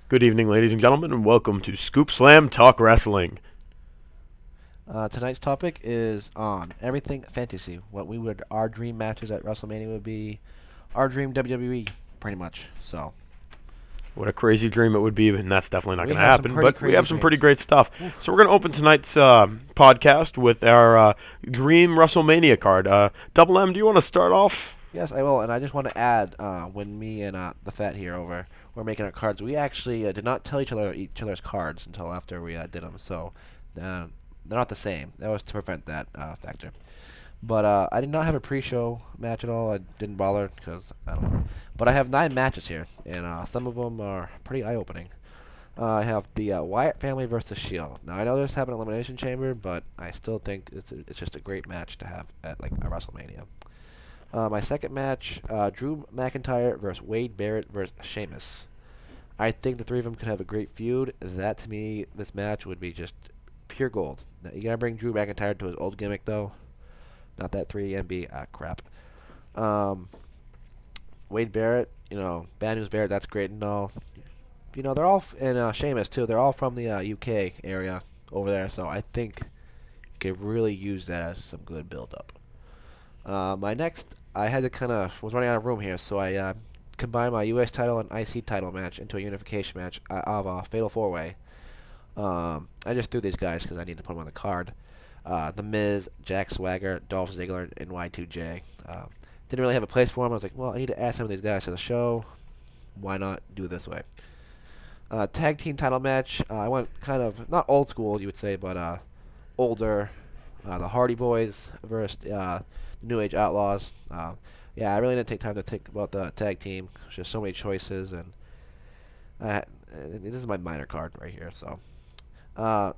Good evening, ladies and gentlemen, and welcome to Scoop Slam Talk Wrestling. Tonight's topic is on everything fantasy. Our dream matches at WrestleMania would be our dream WWE, pretty much. So What a crazy dream it would be, and that's definitely not we going to have some happen, pretty but we have crazy some pretty dreams. great stuff. So we're going to open tonight's podcast with our Dream WrestleMania card. Double M, do you want to start off? Yes, I will, and I just want to add, when me and the Fat here were making our cards, we actually did not tell each other's cards until after we did them. So they're not the same. That was to prevent that factor. But I did not have a pre-show match at all. I didn't bother because I don't know. But I have 9 matches here, and some of them are pretty eye-opening. I have the Wyatt family versus Shield. Now I know this happened at Elimination Chamber, but I still think it's just a great match to have at like a WrestleMania. My second match, Drew McIntyre versus Wade Barrett versus Sheamus. I think the three of them could have a great feud. That to me, this match would be just pure gold. Now, you gotta bring Drew McIntyre to his old gimmick though. Not that 3MB crap. Wade Barrett, Bad News Barrett, that's great and all. They're all, and Sheamus too, they're all from the UK area over there, so I think you could really use that as some good build-up. My next, I had to was running out of room here, so I combined my US title and IC title match into a unification match of a Fatal 4-Way. I just threw these guys because I need to put them on the card. The Miz, Jack Swagger, Dolph Ziggler, and Y2J. Didn't really have a place for them. I was like, well, I need to add some of these guys to the show. Why not do it this way? Tag team title match. I went kind of, not old school, you would say, but older. The Hardy Boys versus the New Age Outlaws. I really didn't take time to think about the tag team. There's just so many choices, and this is my minor card right here, so.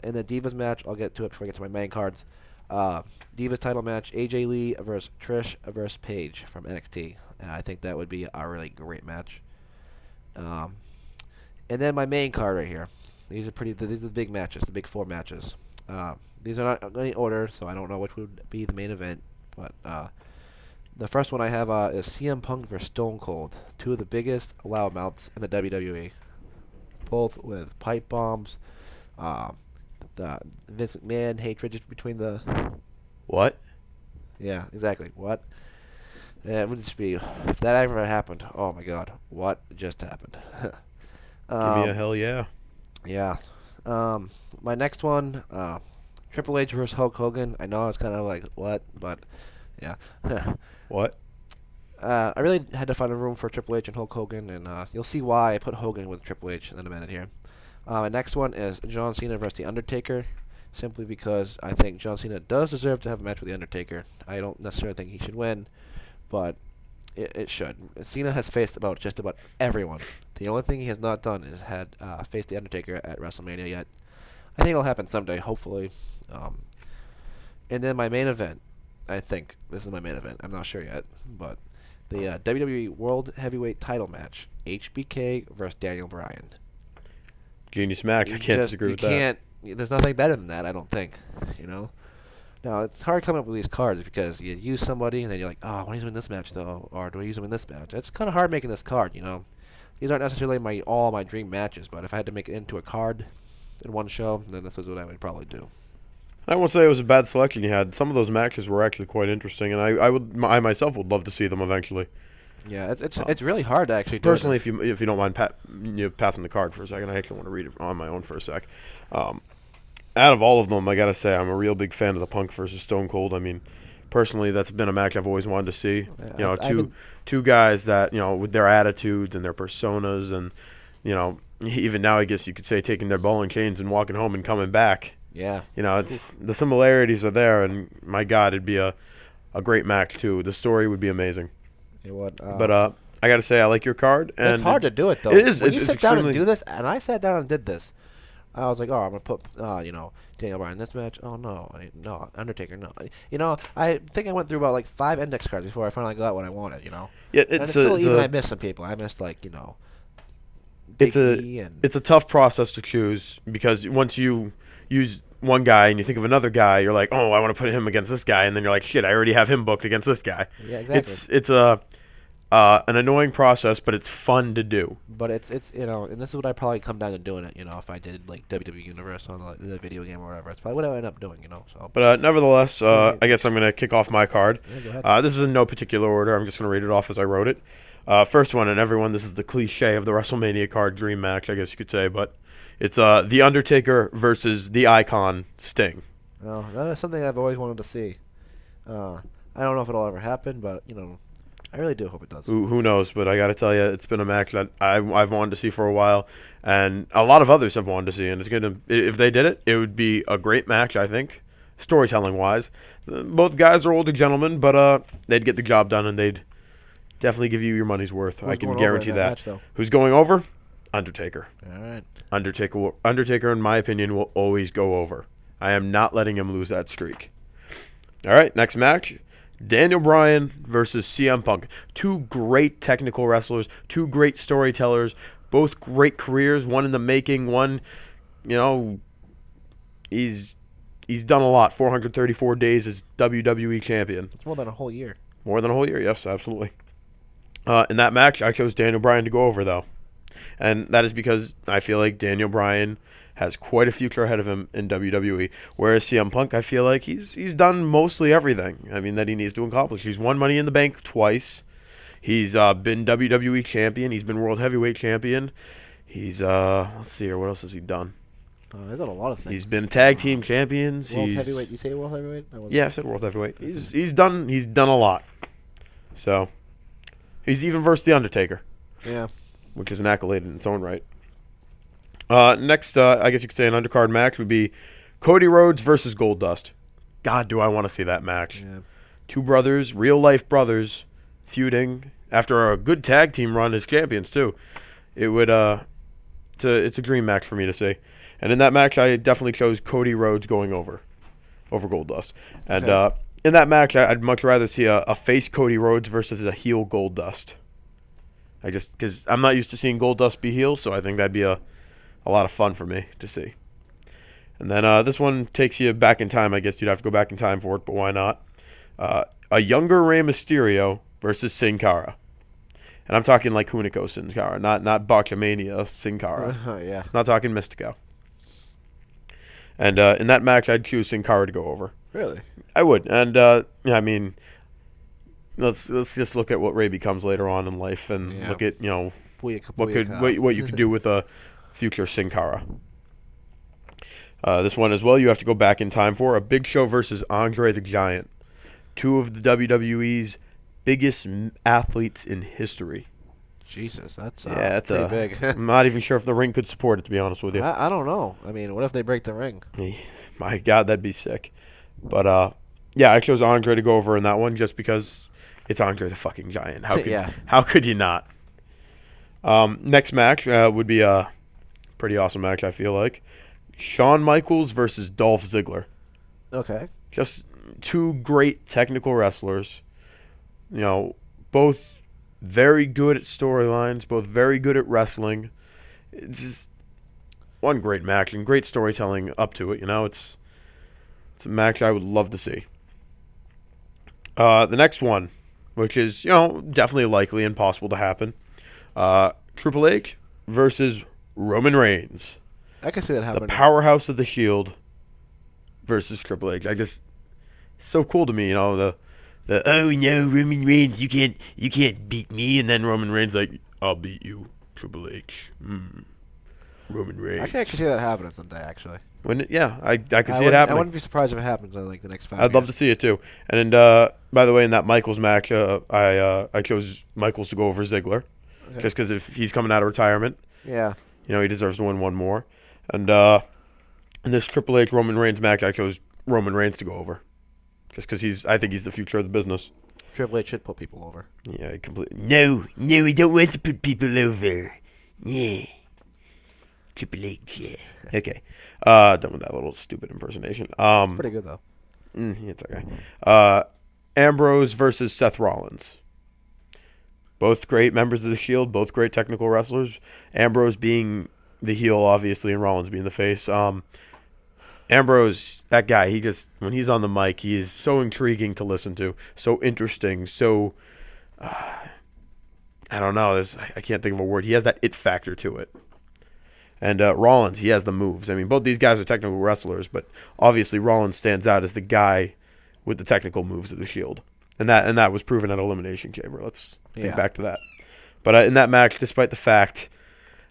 In the Divas match, I'll get to it before I get to my main cards. Divas title match, AJ Lee versus Trish versus Paige from NXT. And I think that would be a really great match. And then my main card right here. These are the big matches, the big 4 matches. These are not in any order, so I don't know which would be the main event. But the first one I have is CM Punk versus Stone Cold. 2 of the biggest loudmouths in the WWE. Both with pipe bombs. The Vince McMahon hatred just between the... What? Yeah, exactly. What? Yeah, it would just be... If that ever happened, oh my god, what just happened? Give me a hell yeah. Yeah. My next one, Triple H versus Hulk Hogan. I know it's kind of like, what? But, yeah. What? I really had to find a room for Triple H and Hulk Hogan, and you'll see why I put Hogan with Triple H in a minute here. My next one is John Cena versus The Undertaker, simply because I think John Cena does deserve to have a match with The Undertaker. I don't necessarily think he should win, but it should. Cena has faced just about everyone. The only thing he has not done is faced The Undertaker at WrestleMania yet. I think it'll happen someday, hopefully. And then my main event, I think this is my main event. I'm not sure yet, but the WWE World Heavyweight Title match, HBK versus Daniel Bryan. Genius match. I can't disagree with that. There's nothing better than that, I don't think. Now, it's hard coming up with these cards because you use somebody and then you're like, oh, I want to use him in this match, though, or do I use him in this match? It's kind of hard making this card, These aren't necessarily all my dream matches, but if I had to make it into a card in one show, then this is what I would probably do. I won't say it was a bad selection you had. Some of those matches were actually quite interesting, and I myself would love to see them eventually. Yeah, it's really hard to actually do it. Personally, if you don't mind passing the card for a second, I actually want to read it on my own for a sec. Out of all of them, I gotta say I'm a real big fan of the Punk versus Stone Cold. I mean, personally, that's been a match I've always wanted to see. Two guys that with their attitudes and their personas, and even now I guess you could say taking their ball and chains and walking home and coming back. Yeah. It's the similarities are there, and my God, it'd be a great match too. The story would be amazing. It would. But I gotta say I like your card. And it's hard to do it though. It is. When it's you sit down and do this, and I sat down and did this. I was like, oh, I'm gonna put Daniel Bryan in this match. Oh no, Undertaker, no. I think I went through about 5 index cards before I finally got what I wanted. Yeah, I missed some people. I missed Big E and it's a tough process to choose because once you use one guy and you think of another guy, you're like, oh, I want to put him against this guy, and then you're like, shit, I already have him booked against this guy. Yeah, exactly. an annoying process, but it's fun to do. But it's and this is what I probably come down to doing it. If I did like WWE Universe on the video game or whatever, it's probably what I would end up doing. So. But nevertheless, I guess I'm going to kick off my card. Yeah, go ahead. This is in no particular order. I'm just going to read it off as I wrote it. First one, and everyone, this is the cliche of the WrestleMania card dream match, I guess you could say, but it's The Undertaker versus the Icon Sting. Oh, that is something I've always wanted to see. I don't know if it'll ever happen, but I really do hope it does. Who knows? But I got to tell you, it's been a match that I've wanted to see for a while, and a lot of others have wanted to see. And it's gonna, if they did it, it would be a great match, I think, storytelling wise. Both guys are older gentlemen, but they'd get the job done, and they'd definitely give you your money's worth. I can guarantee that. Match, though? Who's going over? Undertaker. All right. Undertaker, in my opinion, will always go over. I am not letting him lose that streak. All right, next match. Daniel Bryan versus CM Punk. Two great technical wrestlers, two great storytellers, both great careers, one in the making, one, he's done a lot. 434 days as WWE champion. It's more than a whole year. More than a whole year, yes, absolutely. In that match, I chose Daniel Bryan to go over, though. And that is because I feel like Daniel Bryan has quite a future ahead of him in WWE. Whereas CM Punk, I feel like he's done mostly everything, that he needs to accomplish. He's won Money in the Bank twice. He's been WWE champion. He's been World Heavyweight champion. He's, let's see here, what else has he done? He's done a lot of things. He's been tag team champions. World Heavyweight. You say World Heavyweight? Yeah, I said World Heavyweight. He's done a lot. So, he's even versed The Undertaker. Yeah. Which is an accolade in its own right. Next, I guess you could say an undercard match would be Cody Rhodes versus Goldust. God, do I want to see that match. Yeah. Two brothers, real-life brothers, feuding after a good tag team run as champions, too. It would, it's a dream match for me to see. And in that match, I definitely chose Cody Rhodes going over Goldust. And in that match, I'd much rather see a face Cody Rhodes versus a heel Goldust. Because I'm not used to seeing Goldust be heel, so I think that'd be a lot of fun for me to see. And then this one takes you back in time. I guess you'd have to go back in time for it, but why not? A younger Rey Mysterio versus Sin Cara. And I'm talking like Hunico Sin Cara, not Botchamania Sin Cara. Yeah. Not talking Mystico. And in that match, I'd choose Sin Cara to go over. Really? I would. And, let's just look at what Rey becomes later on in life and look at, what you could do with a future Sin Cara. This one as well, you have to go back in time for a Big Show versus Andre the Giant. Two of the WWE's biggest athletes in history. Jesus, that's pretty big. I'm not even sure if the ring could support it, to be honest with you. I don't know. What if they break the ring? My God, that'd be sick. But, I chose Andre to go over in that one just because it's Andre the fucking Giant. How could you not? Next match would be a pretty awesome match, I feel like. Shawn Michaels versus Dolph Ziggler. Okay. Just two great technical wrestlers. Both very good at storylines, both very good at wrestling. It's just one great match and great storytelling up to it. It's a match I would love to see. The next one, which is, definitely likely and possible to happen. Triple H versus Roman Reigns. I can see that happening. The powerhouse of the Shield versus Triple H. It's so cool to me, the oh no, Roman Reigns, you can't beat me, and then Roman Reigns like, I'll beat you, Triple H. Roman Reigns. I can actually see that happening someday, actually. I can see it happening. I wouldn't be surprised if it happens in the next 5 years. I'd love to see it too. And by the way, in that Michaels match, I chose Michaels to go over Ziggler, just because if he's coming out of retirement, he deserves to win one more. And in this Triple H Roman Reigns match, I chose Roman Reigns to go over, just because I think he's the future of the business. Triple H should put people over. Yeah, completely. No, we don't want to put people over. Yeah. Triple H, yeah. Okay. Done with that little stupid impersonation. Pretty good, though. It's okay. Ambrose versus Seth Rollins. Both great members of the Shield, both great technical wrestlers. Ambrose being the heel, obviously, and Rollins being the face. Ambrose, that guy, when he's on the mic, he is so intriguing to listen to, so interesting, so I don't know. I can't think of a word. He has that it factor to it. And Rollins, he has the moves. I mean, both these guys are technical wrestlers, but obviously Rollins stands out as the guy with the technical moves of the Shield, and that was proven at Elimination Chamber. Let's think back to that. But in that match, despite the fact,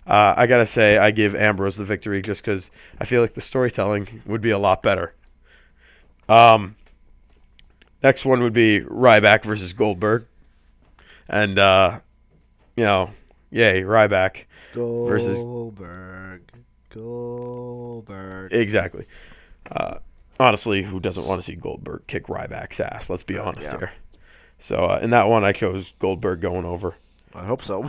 I gotta say I give Ambrose the victory just because I feel like the storytelling would be a lot better. Next one would be Ryback versus Goldberg, and yay Ryback versus Goldberg. Exactly. Honestly, who doesn't want to see Goldberg kick Ryback's ass? Let's be honest here. So in that one, I chose Goldberg going over. I hope so.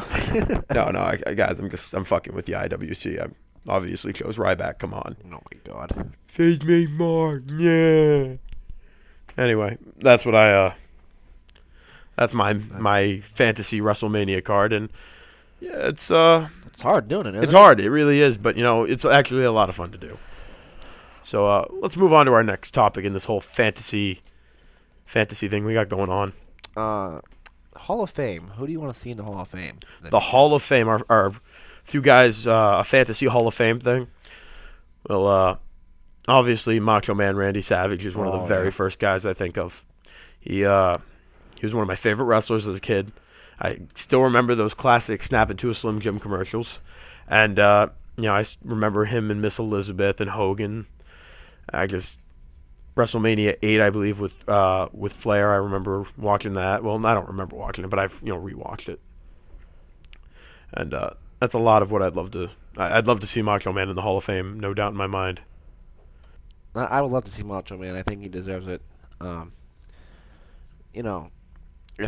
No, guys, I'm fucking with the IWC. I obviously chose Ryback. Come on. Oh my god. Face me more, yeah. Anyway, that's what that's my fantasy WrestleMania card, and yeah, it's hard doing it. It's hard. It really is, but it's actually a lot of fun to do. So let's move on to our next topic in this whole fantasy thing we got going on. Hall of Fame. Who do you want to see in the Hall of Fame? The Hall of Fame, our few guys, a fantasy Hall of Fame thing. Well, obviously Macho Man Randy Savage is one of the very first guys I think of. He was one of my favorite wrestlers as a kid. I still remember those classic Snap Into a Slim Jim commercials. And, I remember him and Miss Elizabeth and Hogan. WrestleMania 8, I believe, with Flair. I remember watching that. Well, I don't remember watching it, but I've, rewatched it. And that's a lot of what I'd love to see Macho Man in the Hall of Fame, no doubt in my mind. I would love to see Macho Man. I think he deserves it. If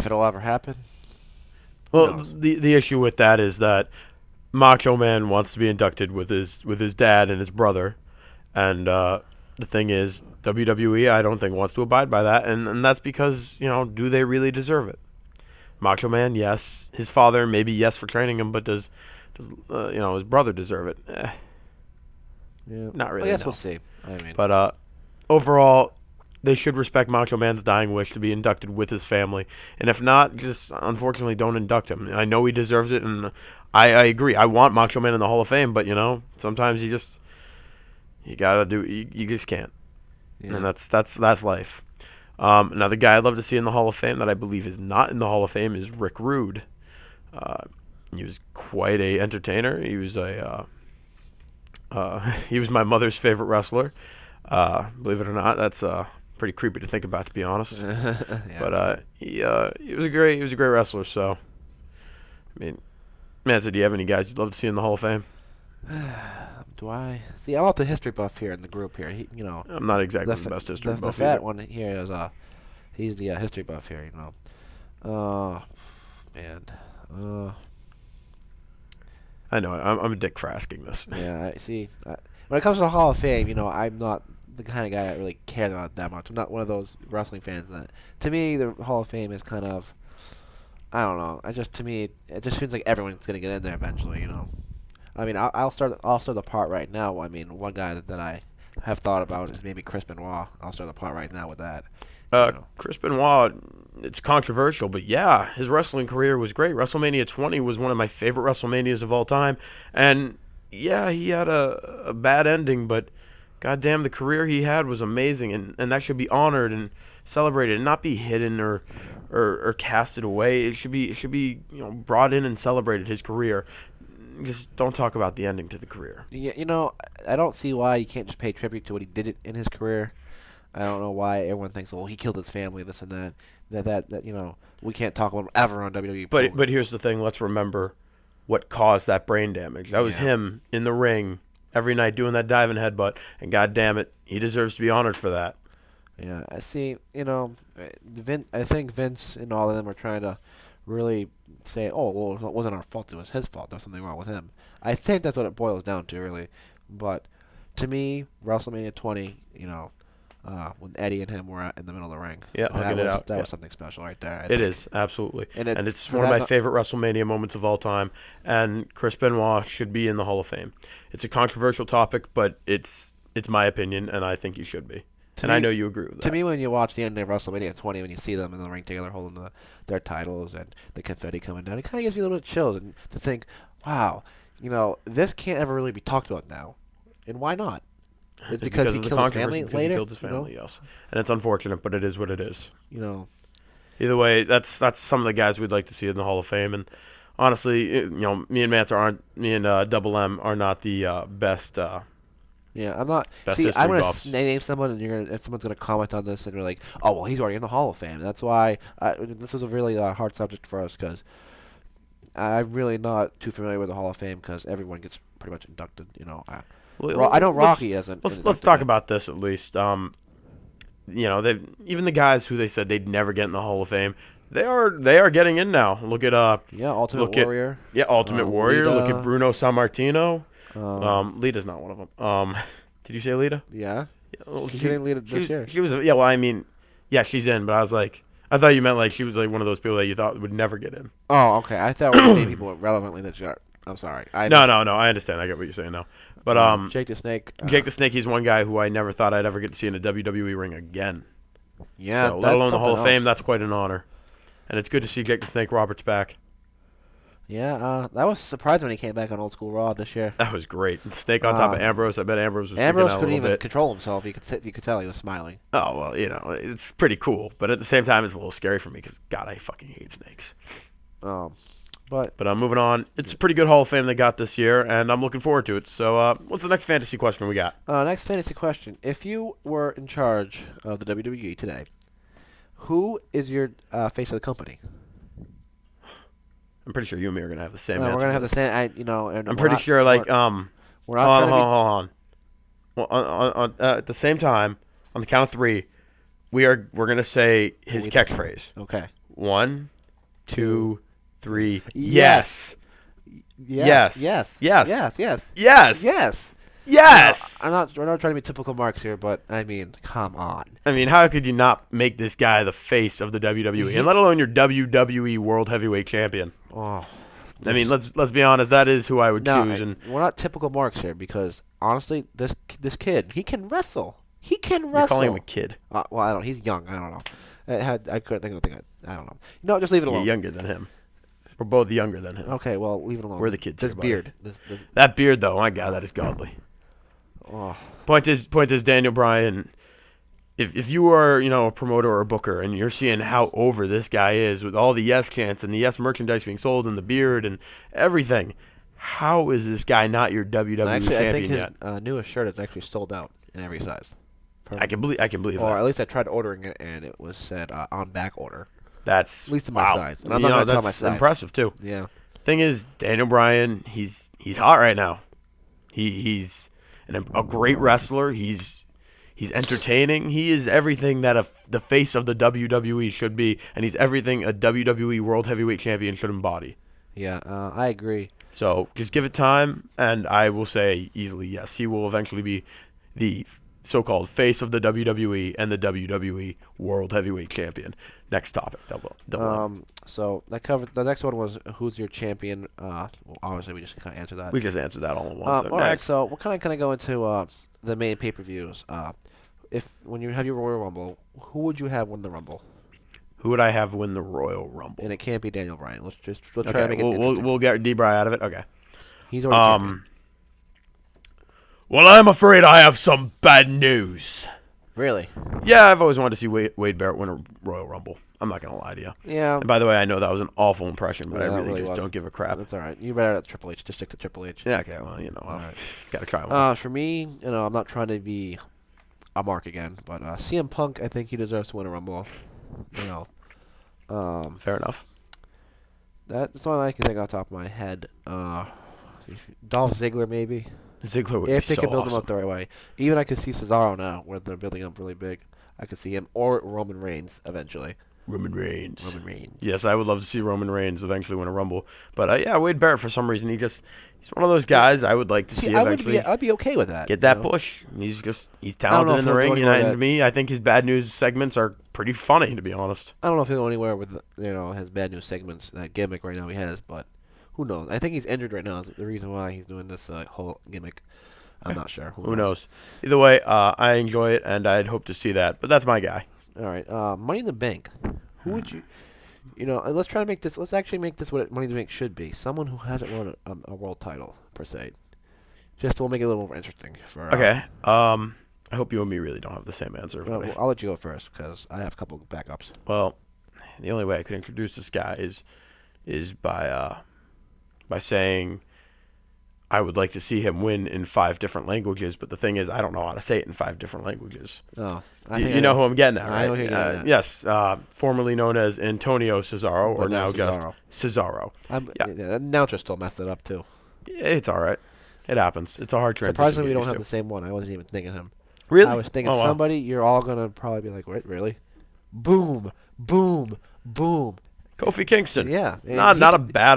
it'll ever happen. Well, the issue with that is that Macho Man wants to be inducted with his dad and his brother, and the thing is, WWE I don't think wants to abide by that, and that's because do they really deserve it? Macho Man, yes. His father, maybe yes for training him, but does his brother deserve it? Yeah. Not really. I guess no. we'll see. But overall, they should respect Macho Man's dying wish to be inducted with his family. And if not, just unfortunately don't induct him. I know he deserves it, and I agree. I want Macho Man in the Hall of Fame, but sometimes you gotta do. You just can't. Yeah. And that's life. Another guy I'd love to see in the Hall of Fame that I believe is not in the Hall of Fame is Rick Rude. He was quite a entertainer. He was he was my mother's favorite wrestler. Believe it or not, that's pretty creepy to think about, to be honest. Yeah. But he was a great wrestler. So, I mean, Manson, do you have any guys you'd love to see in the Hall of Fame? Do I? See, I'm not the history buff here in the group here. I'm not exactly the best history buff. The fat one here is he's the history buff here. Man. I know. I'm a dick for asking this. Yeah, I see. When it comes to the Hall of Fame, I'm not the kind of guy that really cares about it that much. I'm not one of those wrestling fans that. To me, the Hall of Fame is kind of. I don't know. To me, it just feels like everyone's gonna get in there eventually. I mean, I'll start the part right now. I mean, one guy that I have thought about is maybe Chris Benoit. I'll start the part right now with that. Chris Benoit, it's controversial, but yeah, his wrestling career was great. WrestleMania 20 was one of my favorite WrestleManias of all time, and yeah, he had a bad ending, but goddamn, the career he had was amazing, and that should be honored and celebrated, and not be hidden or casted away. It should be brought in and celebrated. His career. Just don't talk about the ending to the career. Yeah, I don't see why you can't just pay tribute to what he did in his career. I don't know why everyone thinks, well, he killed his family, this and that. That we can't talk about him ever on WWE. But here's the thing. Let's remember what caused that brain damage. That was him in the ring every night doing that diving headbutt, and God damn it, he deserves to be honored for that. Yeah, I see. I think Vince and all of them are trying to really say, oh, well, it wasn't our fault. It was his fault. There's something wrong with him. I think that's what it boils down to, really. But to me, WrestleMania 20, when Eddie and him were in the middle of the ring, that was something special right there. It is, absolutely. And it's one of my favorite WrestleMania moments of all time. And Chris Benoit should be in the Hall of Fame. It's a controversial topic, but it's my opinion, and I think he should be. And I know you agree with that. To me, when you watch the end of WrestleMania 20, when you see them in the ring together holding their titles and the confetti coming down, it kind of gives you a little bit of chills and to think, wow, this can't ever really be talked about now. And why not? It's because he killed his family later? He killed his family, yes. And it's unfortunate, but it is what it is. Either way, that's some of the guys we'd like to see in the Hall of Fame. And honestly, me and Double M are not the best. Yeah, I'm not. Best See, I'm buffs. gonna name someone, and someone's gonna comment on this, and you're like, "Oh, well, he's already in the Hall of Fame." That's why this was a really hard subject for us because I'm really not too familiar with the Hall of Fame because everyone gets pretty much inducted. I know Rocky isn't. Let's talk about this at least. Even the guys who they said they'd never get in the Hall of Fame, they are getting in now. Look at Ultimate Warrior. Ultimate Warrior. Lita. Look at Bruno Sammartino. Lita's not one of them. Did you say Lita? Yeah. Well, she's getting Lita this year. She was. Yeah. Well, I mean, yeah, she's in. But I thought you meant like she was like one of those people that you thought would never get in. Oh, okay. I thought we were naming people relevantly that got. I'm sorry. No. I understand. I get what you're saying now. But Jake the Snake. Jake the Snake. He's one guy who I never thought I'd ever get to see in a WWE ring again. Yeah. So, let alone the Hall of Fame. That's quite an honor. And it's good to see Jake the Snake Roberts back. Yeah, that was surprising when he came back on Old School Raw this year. That was great. The Snake on top of Ambrose. I bet Ambrose was couldn't even control himself. You could tell he was smiling. Oh, well, it's pretty cool. But at the same time, it's a little scary for me because, God, I fucking hate snakes. But I'm moving on. It's a pretty good Hall of Fame they got this year, and I'm looking forward to it. So what's the next fantasy question we got? Next fantasy question. If you were in charge of the WWE today, who is your face of the company? I'm pretty sure you and me are gonna have the same answer. We're gonna have the same. And I'm pretty sure. Like, we're not hold on. Well, at the same time, on the count of three, we're gonna say his catchphrase. Okay. 1, 2, 3. Yes. Yes. Yes. Yes. Yes. Yes. Yes. Yes. Yes. We're not trying to be typical marks here, but I mean, come on. I mean, how could you not make this guy the face of the WWE, and let alone your WWE World Heavyweight Champion? Oh, I mean, let's be honest. That is who I would choose. And we're not typical marks here because honestly, this kid, he can wrestle. He can wrestle. You're calling him a kid. Well, I don't. He's young. I don't know. I couldn't think of anything. I don't know. No, just leave it alone. You're younger than him. We're both younger than him. Okay, well, leave it alone. We're the kids. This here, beard. That beard, though, my God, that is godly. Oh. Point is, Daniel Bryan. If you are, a promoter or a booker, and you're seeing how over this guy is with all the yes chants and the yes merchandise being sold and the beard and everything, how is this guy not your WWE champion actually, I think his yet? newest shirt is actually sold out in every size. I can believe that. Or at least I tried ordering it, and it was said on back order. That's at least in my size. And I'm not going to tell my size. That's impressive too. Yeah. Thing is, Daniel Bryan, he's hot right now. He's a great wrestler. He's entertaining. He is everything that the face of the WWE should be, and he's everything a WWE World Heavyweight Champion should embody. Yeah, I agree. So just give it time, and I will say easily yes, he will eventually be the so-called face of the WWE and the WWE World Heavyweight Champion. Next topic. Double. So that covers. The next one was who's your champion? Well, obviously we just kind of answered that. We just answered that all at once. All right. So we're kind of go into the main pay-per-views. When you have your Royal Rumble, who would you have win the Rumble? Who would I have win the Royal Rumble? And it can't be Daniel Bryan. We'll try to make it interesting. We'll get D-Bry out of it. Okay. He's already champion. Well, I'm afraid I have some bad news. Really? Yeah, I've always wanted to see Wade Barrett win a Royal Rumble. I'm not going to lie to you. Yeah. And by the way, I know that was an awful impression, but Yeah, I really just don't give a crap. That's all right. You better at Triple H. Just stick to Triple H. Yeah, okay. Well, right. Got to try one. For me, I'm not trying to be a mark again, but CM Punk, I think he deserves to win a Rumble. Fair enough. That's one I can think off the top of my head. Dolph Ziggler, maybe. Ziggler would if be they could build him up the right way. Even I could see Cesaro now, where they're building up really big. I could see him or Roman Reigns eventually. Roman Reigns. Yes, I would love to see Roman Reigns eventually win a Rumble. But yeah, Wade Barrett for some reason he's one of those guys I would like to see eventually. I'd be okay with that. Get that push. He's talented in the ring, and to me, I think his bad news segments are pretty funny, to be honest. I don't know if he'll go anywhere with his bad news segments, that gimmick right now he has, but who knows? I think he's injured right now. Is the reason why he's doing this whole gimmick. I'm not sure. Who knows? Either way, I enjoy it, and I'd hope to see that. But that's my guy. All right. Money in the Bank. Who would you? Let's try to make this. Let's actually make this what Money in the Bank should be. Someone who hasn't won a world title per se. Just will make it a little more interesting for. Okay. I hope you and me really don't have the same answer. Well, I'll let you go first because I have a couple of backups. Well, the only way I could introduce this guy is by saying I would like to see him win in 5 different languages. But the thing is, I don't know how to say it in 5 different languages. Oh, you know who I'm getting at, right? I know who you're getting at. Yes, formerly known as Antonio Cesaro, or now just Cesaro. Cesaro. The announcer still messed it up too. It's all right. It happens. It's a hard transition. Surprisingly, we don't have the same one. I wasn't even thinking him. Really? I was thinking somebody. You're all gonna probably be like, "Wait, really?" Boom, boom, boom. Kofi Kingston. Yeah, not a bad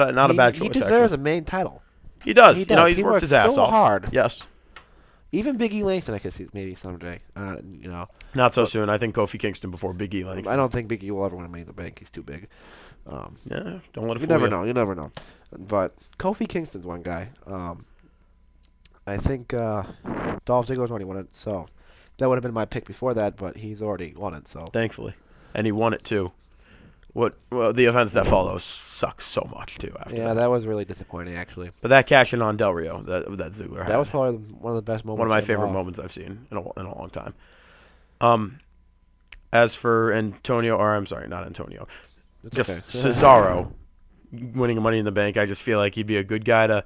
choice. He deserves actually. a main title. He does. He does. He's worked his ass so off. hard. Yes. Even Big E Langston, I could see maybe someday. Not so soon. I think Kofi Kingston before Big E Langston. I don't think Big E will ever win Money in the Bank. He's too big. Yeah, don't let it fool you. You never know. But Kofi Kingston's one guy. I think Dolph Ziggler's already won it, so that would have been my pick before that, but he's already won it. So thankfully, and he won it too. Well, the events that follow suck so much too. After that was really disappointing actually. But that cash in on Del Rio, that Ziggler had. That was probably one of the best moments. One of my favorite moments I've seen in a long time. As for Antonio, or I'm sorry, not Antonio, just okay. Cesaro winning Money in the Bank, I just feel like he'd be a good guy to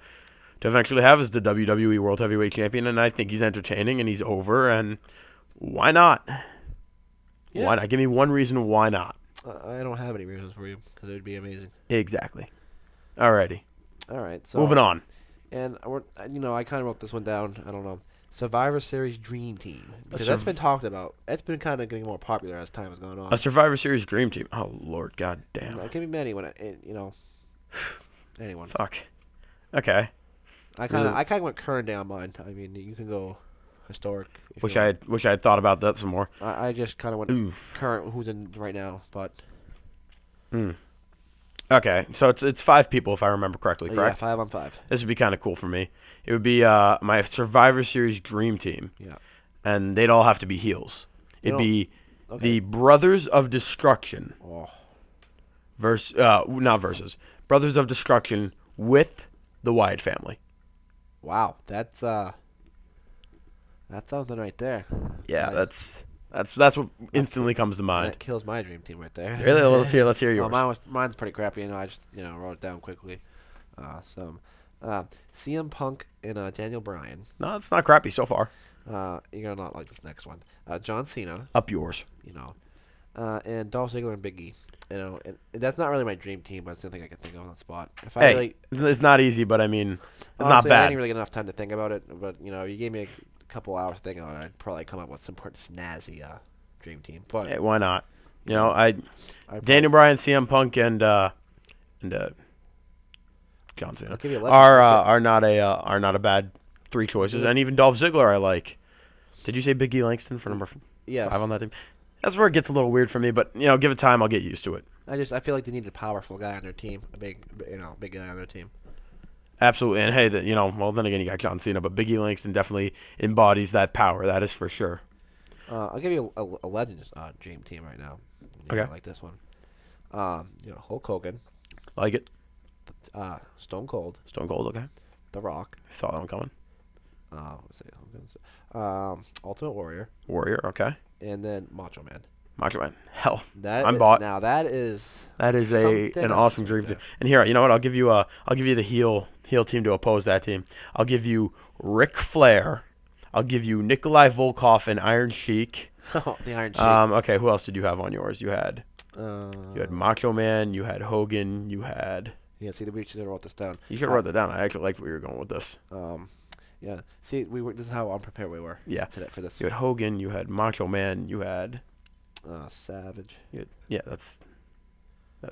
eventually have as the WWE World Heavyweight Champion, and I think he's entertaining and he's over, and why not? Yeah. Why not? Give me one reason why not. I don't have any reasons for you because it would be amazing. Exactly. Alrighty. All right. So moving on. And I kind of wrote this one down. I don't know. Survivor Series Dream Team, because that's been talked about. It's been kind of getting more popular as time has gone on. A Survivor Series Dream Team. Oh Lord, God damn. It can be many anyone. Fuck. Okay. I kind of went current down mine. I mean, you can go historic. Wish I had thought about that some more. I just kind of went current. Who's in right now? But. Okay, so it's 5 people if I remember correctly, correct? Yeah, 5 on 5. This would be kind of cool for me. It would be my Survivor Series Dream Team. Yeah. And they'd all have to be heels. It'd be the Brothers of Destruction. Oh. Not versus. Brothers of Destruction with the Wyatt family. Wow, that's something right there. Yeah, that's what instantly comes to mind. That kills my dream team right there. Really? Let's hear yours. Well, mine's pretty crappy. I just wrote it down quickly. CM Punk and Daniel Bryan. No, it's not crappy so far. You're gonna not like this next one. John Cena. Up yours. And Dolph Ziggler and Big E. And that's not really my dream team, but it's the only thing I can think of on the spot. It's not easy, but I mean, it's honestly, not bad. I didn't really get enough time to think about it, but you gave me a couple hours to think about it, I'd probably come up with some pretty snazzy dream team. But hey, why not? Daniel Bryan, CM Punk, and John Cena are not a bad 3 choices, and even Dolph Ziggler I like. Did you say Big E Langston for number 5 on that team? That's where it gets a little weird for me, but give it time, I'll get used to it. I feel like they need a powerful guy on their team, a big guy on their team. Absolutely, and hey, then again, you got John Cena, but Big E Langston definitely embodies that power. That is for sure. I'll give you a Legends dream team right now. Okay. I like this one. Hulk Hogan. Like it. Stone Cold. Stone Cold, okay. The Rock. Saw that one coming. Ultimate Warrior. Warrior, okay. And then Macho Man. Macho Man. Hell, I'm bought. Now that is an awesome dream team. And here, you know what? I'll give you the heel team to oppose that team. I'll give you Ric Flair. I'll give you Nikolai Volkov and Iron Sheik. Oh, the Iron Sheik. Okay, who else did you have on yours? You had Macho Man. You had Hogan. You had. Yeah, see, we should have wrote this down. You should have wrote that down. I actually liked where you were going with this. Yeah. See, this is how unprepared we were. Yeah. Today for this. You had Hogan. You had Macho Man. You had. Savage. That's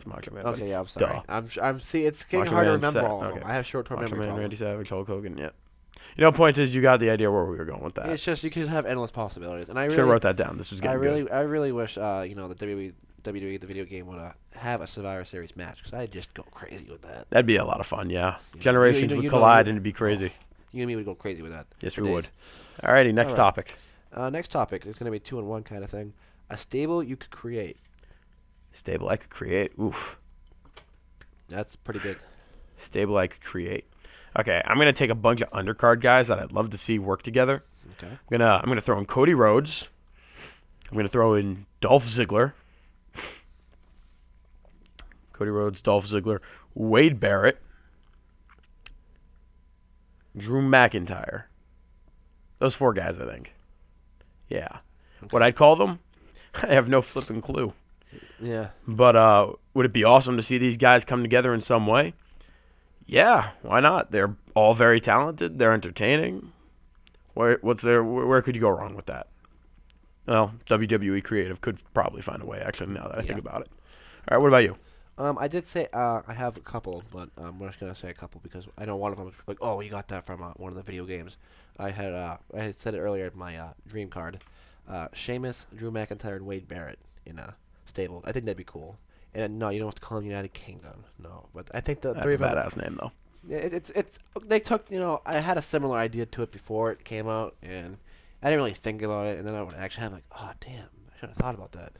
Macho Man. Okay, yeah, I'm sorry. I'm. See, it's getting hard to remember all of them. I have short-term memory Man, problem. Randy Savage, Hulk Hogan. Yeah. Point is, you got the idea where we were going with that. It's just you could have endless possibilities, and I really should have wrote that down. This was getting good. I really wish the WWE the video game would have a Survivor Series match because I'd just go crazy with that. That'd be a lot of fun. Yeah. Generations would collide and it'd be crazy. You and me would go crazy with that. Yes, for we days. would. Alrighty, next All right. topic. Next topic is going to be 2-in-1 kind of thing. A stable you could create. Stable I could create. Oof. That's pretty big. Stable I could create. Okay, I'm gonna take a bunch of undercard guys that I'd love to see work together. Okay. I'm gonna throw in Cody Rhodes. I'm gonna throw in Dolph Ziggler. Cody Rhodes, Dolph Ziggler, Wade Barrett, Drew McIntyre. Those 4 guys, I think. Yeah. Okay. What I'd call them, I have no flipping clue. Yeah. But would it be awesome to see these guys come together in some way? Yeah, why not? They're all very talented. They're entertaining. Where could you go wrong with that? Well, WWE Creative could probably find a way, actually, now that I think about it. All right, what about you? I did say I have a couple, but I'm just gonna say a couple because I know one of them is like, oh, you got that from one of the video games. I had said it earlier in my dream card. Sheamus, Drew McIntyre, and Wade Barrett in a stable. I think that'd be cool. And no, you don't have to call them United Kingdom. No, but I think the That's three a of them. badass name, though. It's they took I had a similar idea to it before it came out, and I didn't really think about it, and then I would actually have like, oh damn, I should have thought about that.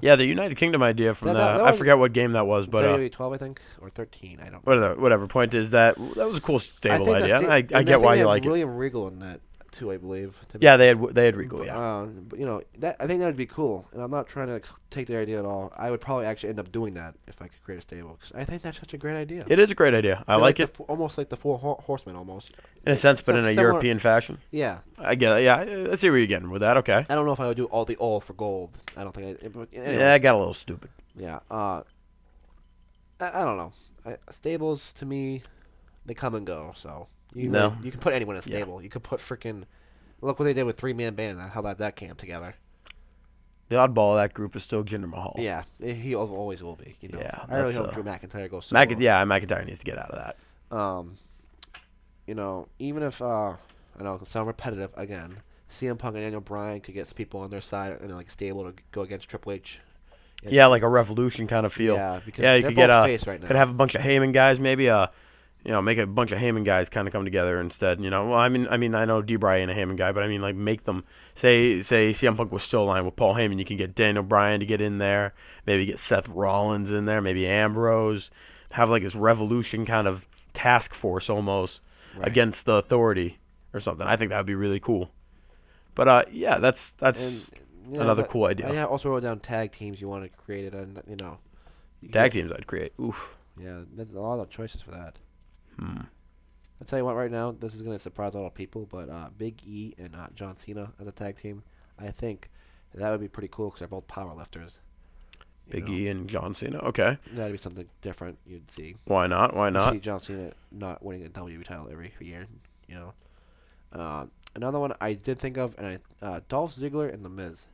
Yeah, the United Kingdom idea from That I was forget what game that was, but WWE 12, I think, or 13. I don't. whatever. Point is that was a cool stable think idea. I get why you like it. William Regal in that too, I believe. Yeah, they had Regal. Yeah. But, that I think that would be cool, and I'm not trying to take the idea at all. I would probably actually end up doing that if I could create a stable, because I think that's such a great idea. It is a great idea. I like it. Almost like the Four Horsemen, almost. In a sense, but in a similar, European fashion. Yeah. I get it. Yeah, I see where you're getting with that. Okay. I don't know if I would do all the all for gold. I don't think I. But Yeah, I got a little stupid. Yeah. I don't know. Stables to me, they come and go. So you can put anyone in a stable. Yeah. You could put freaking. Look what they did with 3-man band. How that came together. The oddball of that group is still Jinder Mahal. Yeah, he always will be. Yeah, I really hope Drew McIntyre goes solo. McIntyre needs to get out of that. Even if I know it sound repetitive again, CM Punk and Daniel Bryan could get some people on their side and like stable to go against Triple H. Like a Revolution kind of feel. Yeah, because you they're could both get face right now. Could have a bunch of Heyman guys, maybe make a bunch of Heyman guys kind of come together instead. Well, I mean, I know D-Bryan a Heyman guy, but I mean, like, make them say CM Punk was still aligned with Paul Heyman. You can get Daniel Bryan to get in there, maybe get Seth Rollins in there, maybe Ambrose, have like this Revolution kind of task force almost against the Authority or something. I think that would be really cool. But that's another cool idea. I also wrote down tag teams you want to create it, and tag teams I'd create. Oof. Yeah, there's a lot of choices for that. I'll tell you what, right now, this is going to surprise a lot of people, but Big E and John Cena as a tag team, I think that would be pretty cool because they're both power lifters. Big E and John Cena, okay. That'd be something different you'd see. Why not? You see John Cena not winning a WWE title every year, Another one I did think of, and Dolph Ziggler and The Miz.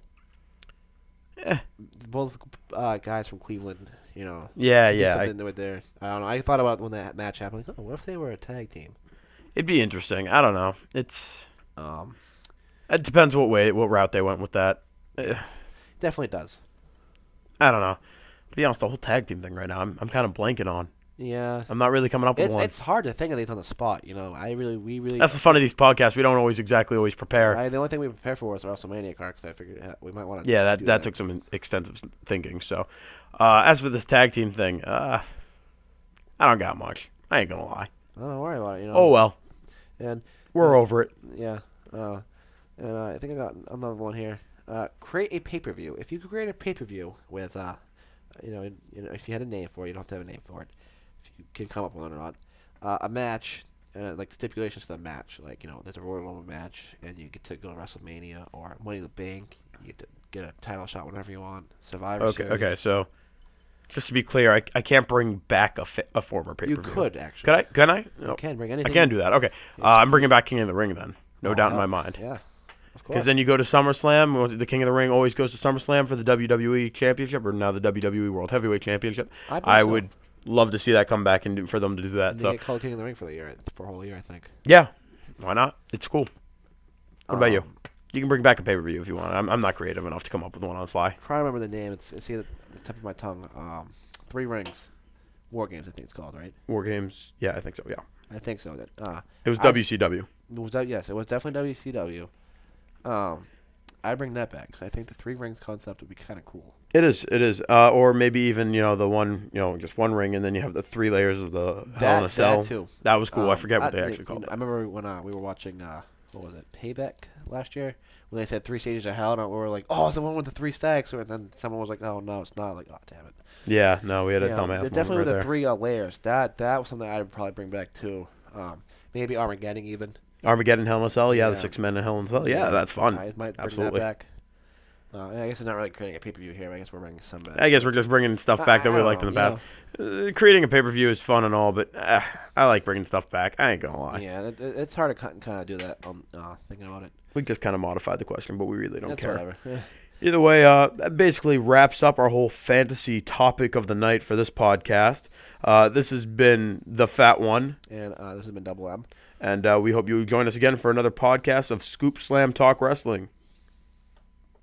Both guys from Cleveland, Yeah. Something they were there. I don't know. I thought about when that match happened. Like, what if they were a tag team? It'd be interesting. I don't know. It's it depends what route they went with that. Definitely does. I don't know. To be honest, the whole tag team thing right now, I'm kind of blanking on. Yeah. I'm not really coming up with one. It's hard to think of these on the spot. We really. That's the fun of these podcasts. We don't always prepare. The only thing we prepare for was WrestleMania card because I figured we might want to. Yeah, that took some extensive thinking. So, as for this tag team thing, I don't got much. I ain't gonna lie. Don't worry about it. Oh well. And we're over it. Yeah. And I think I got another one here. Create a pay-per-view. If you could create a pay-per-view with, if you had a name for it, you don't have to have a name for it. If you can come up with one or not, a match, and like stipulations to the match, like there's a Royal Rumble match, and you get to go to WrestleMania or Money in the Bank. You get to get a title shot whenever you want. Survivor Series. Okay. So, just to be clear, I can't bring back a former pay-per-view. You could actually. Can I? No. You can bring anything. I can do that. Okay. I'm bringing back King of the Ring then. No doubt in my mind. Yeah. Of course. Because then you go to SummerSlam. The King of the Ring always goes to SummerSlam for the WWE Championship, or now the WWE World Heavyweight Championship. I would love to see that come back and for them to do that. And they get called King of the Ring for a whole year, I think. Yeah, why not? It's cool. What about you? You can bring back a pay-per-view if you want. I'm not creative enough to come up with one on the fly. Try to remember the name. It's either the tip of my tongue. 3 Rings. War Games, I think it's called, right? War Games. Yeah, I think so. Yeah. I think so. It was WCW. Yes, it was definitely WCW. I'd bring that back because I think the 3 rings concept would be kind of cool. It is. It is. Or maybe even the one just one ring, and then you have the 3 layers of the Hell in a Cell. That too. That was cool. I forget what they actually called it. I remember when we were watching what was it, Payback last year, when they said 3 stages of hell, and we were like, oh, it's the one with the 3 stacks, and then someone was like, oh no, it's not. Like, oh damn it. Yeah, no, we had a dumbass moment definitely right with there. the 3 layers. That was something I'd probably bring back too. Maybe Armageddon even. Armageddon, Hell in a Cell. Yeah, the 6 men in Hell in a Cell. Yeah, that's fun. I might bring Absolutely. that back. I guess it's not really creating a pay-per-view here. I guess we're bringing some back. I guess we're just bringing stuff back that we liked in the past. Creating a pay-per-view is fun and all, but I like bringing stuff back. I ain't gonna lie. Yeah, it's hard to kind of do that. Thinking about it. We just kind of modified the question, but we really don't care. Whatever. Either way, that basically wraps up our whole fantasy topic of the night for this podcast. This has been The Fat One. And this has been Double M. And we hope you join us again for another podcast of Scoop Slam Talk Wrestling.